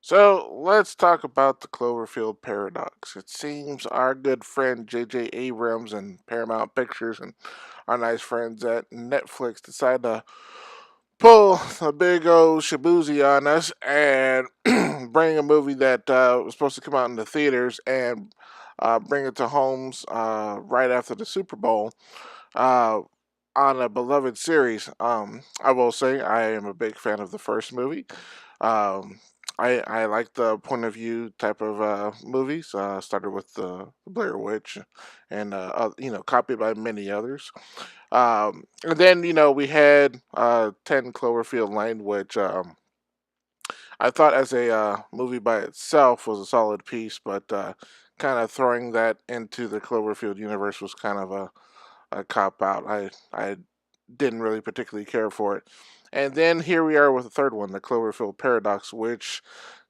So let's talk about the Cloverfield paradox. It seems our good friend J.J. Abrams and Paramount Pictures and our nice friends at Netflix decided to pull a big old shabuzi on us and bring a movie that was supposed to come out in the theaters and bring it to homes right after the Super Bowl uh, on a beloved series. I will say I am a big fan of the first movie. Um, I like the point of view type of movies. Started with the Blair Witch, and copied by many others. And then we had 10 Cloverfield Lane, which I thought as a movie by itself was a solid piece, but kind of throwing that into the Cloverfield universe was kind of a cop out. I didn't really particularly care for it. And then here we are with the third one, the Cloverfield Paradox, which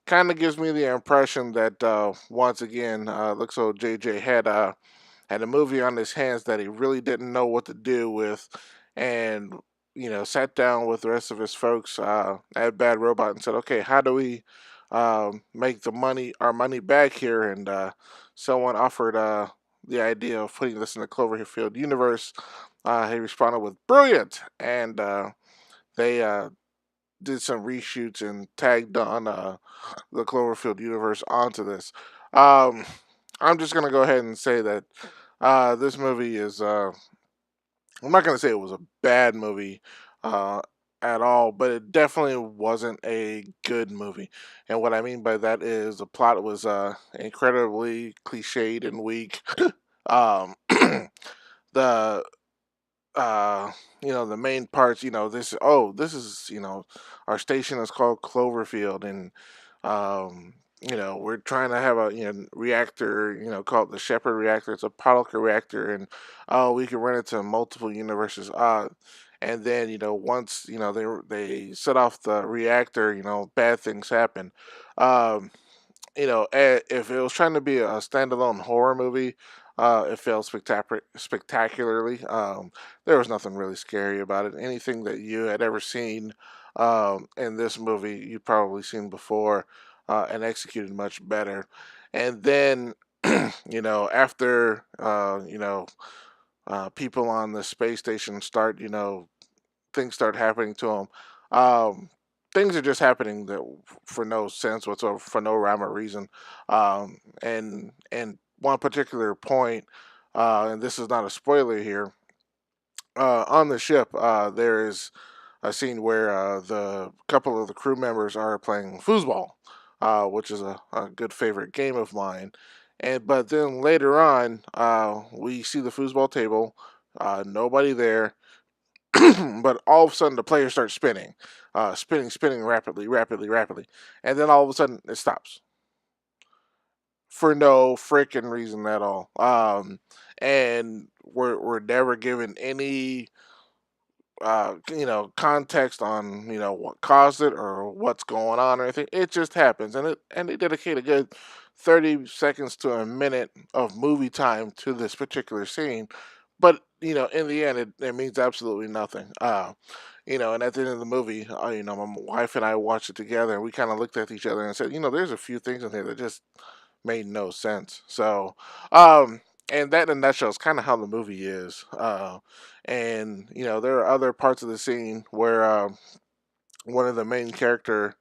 kind of gives me the impression that once again, looks like JJ had a movie on his hands that he really didn't know what to do with, and sat down with the rest of his folks at Bad Robot and said, "Okay, how do we make our money back here?" And someone offered the idea of putting this in the Cloverfield universe. He responded with "Brilliant," and they did some reshoots and tagged on the Cloverfield universe onto this. Um, I'm just gonna go ahead and say that this movie is. I'm not gonna say it was a bad movie uh, at all, but it definitely wasn't a good movie. And what I mean by that is the plot was incredibly cliched and weak. um, the the main parts, this is our station is called Cloverfield, and we're trying to have a reactor, called the Shepherd reactor. It's a particle reactor, and we can run it to multiple universes. And then once they set off the reactor, bad things happen. um if it was trying to be a standalone horror movie, it failed spectacularly. There was nothing really scary about it. Anything that you had ever seen in this movie, you've probably seen before, and executed much better. And then, after people on the space station start, things start happening to them. Things are just happening that for no sense whatsoever, for no rhyme or reason. And one particular point, and this is not a spoiler here. On the ship, there is a scene where the couple of the crew members are playing foosball, which is a good favorite game of mine. And but then later on, we see the foosball table, nobody there, but all of a sudden the player starts spinning, spinning rapidly, rapidly, rapidly, and then all of a sudden it stops for no freaking reason at all. And we're never given any context on what caused it or what's going on or anything. It just happens, and they dedicate a good 30 seconds to a minute of movie time to this particular scene, but in the end, it means absolutely nothing. And at the end of the movie, my wife and I watched it together, and we kind of looked at each other and said, there's a few things in here that just made no sense. So, um, and that in a nutshell is kind of how the movie is. And there are other parts of the scene where one of the main character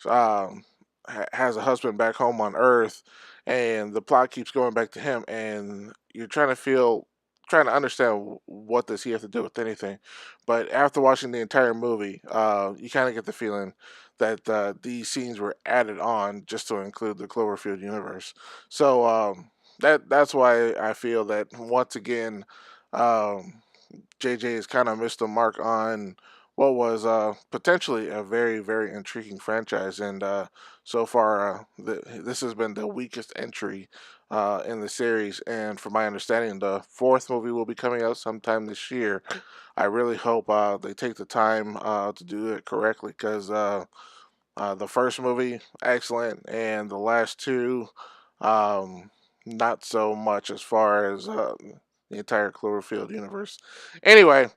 has a husband back home on Earth, and the plot keeps going back to him, and you're trying to understand what does he have to do with anything. But after watching the entire movie, you kind of get the feeling that these scenes were added on just to include the Cloverfield universe. So that's why I feel that once again, um, JJ has kind of missed the mark on what was potentially a very, very intriguing franchise. And so far, this has been the weakest entry in the series. And from my understanding, the fourth movie will be coming out sometime this year. I really hope they take the time to do it correctly, because the first movie, excellent, and the last two, um, not so much as far as the entire Cloverfield universe. Anyway,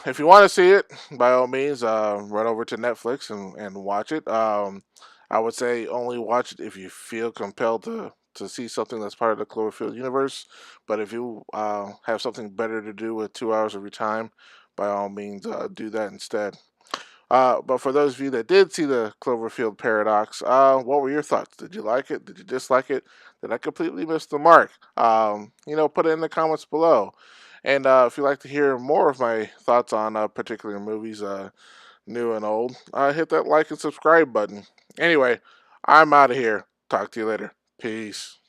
if you want to see it, by all means, run over to Netflix and watch it. I would say only watch it if you feel compelled to see something that's part of the Cloverfield universe. But if you have something better to do with 2 hours of your time, by all means, do that instead. But for those of you that did see the Cloverfield paradox, what were your thoughts? Did you like it? Did you dislike it? Did I completely miss the mark? Put it in the comments below. And if you'd like to hear more of my thoughts on particular movies, new and old, hit that like and subscribe button. Anyway, I'm out of here. Talk to you later. Peace.